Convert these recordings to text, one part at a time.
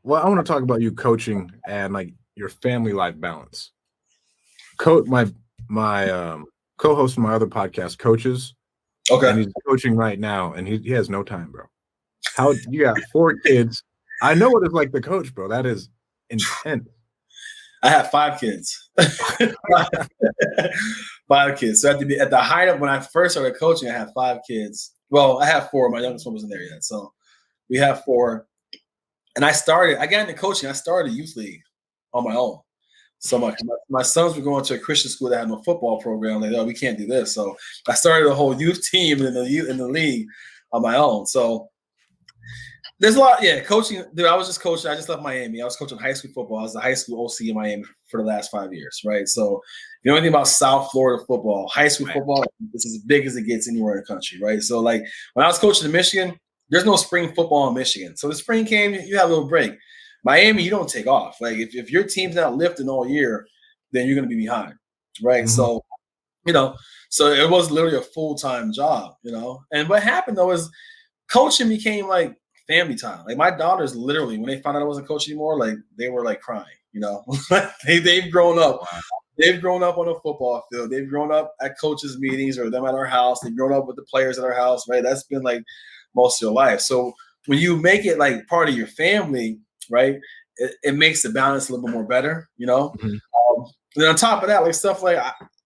Well, I want to talk about you coaching and like your family life balance. My co-host of my other podcast coaches, and Okay. he's coaching right now, and he has no time, bro. How you got 4 kids? I know what it's like to coach, bro. That is intense. I have 5 kids. Five kids. So at the height of when I first started coaching, I had 5 kids. Well, I have 4. My youngest one wasn't there yet. So we have 4. And I got into coaching. I started a youth league on my own. So my sons were going to a Christian school that had no football program. Like, oh, we can't do this. So I started a whole youth team in the league on my own. So there's a lot, coaching. Dude, I was just coaching. I just left Miami. I was coaching high school football. I was the high school OC in Miami for the last 5 years, right? So if you know anything about South Florida football, high school football is as big as it gets anywhere in the country, right? So like when I was coaching in Michigan, there's no spring football in Michigan. So the spring came, you have a little break. Miami, you don't take off. Like if your team's not lifting all year, then you're going to be behind, right? So so it was literally a full-time job, And what happened though is coaching became like family time. Like my daughters literally, when they found out I wasn't coaching anymore, like they were like crying, they've grown up. They've grown up on a football field. They've grown up at coaches' meetings or them at our house. They've grown up with the players at our house, right? That's been like most of your life. So when you make it like part of your family, right, it makes the balance a little bit more better, then on top of that, like stuff like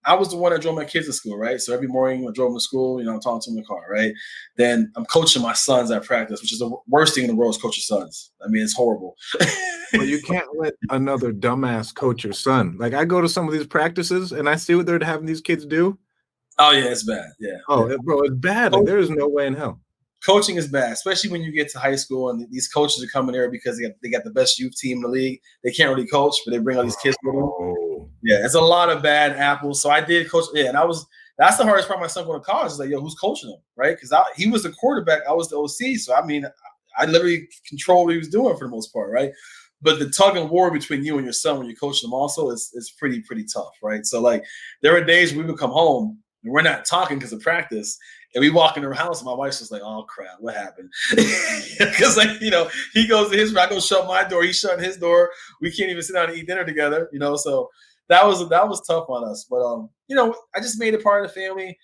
I was the one that drove my kids to school, right? So every morning I drove them to school, I'm talking to them in the car, right? Then I'm coaching my sons at practice, which is the worst thing in the world is coach your sons. I mean, it's horrible. Well, you can't let another dumbass coach your son. Like I go to some of these practices and I see what they're having these kids do. Oh yeah, it's bad. Yeah. Oh, yeah. Bro, it's bad. Like there is no way in hell. Coaching is bad, especially when you get to high school and these coaches are coming there because they got the best youth team in the league. They can't really coach, but they bring all these kids with them. Yeah, it's a lot of bad apples. So I did coach. Yeah, and that's the hardest part of my son going to college is like, yo, who's coaching him, right? Because he was the quarterback, I was the OC. So I mean, I literally controlled what he was doing for the most part, right? But the tug and war between you and your son when you coach them also is pretty tough, right? So like there are days we would come home and we're not talking because of practice. And we walk into her house, and my wife's just like, "Oh crap, what happened?" Because he goes to his room, I go shut my door, he's shutting his door. We can't even sit down and eat dinner together, So that was tough on us. But I just made it part of the family.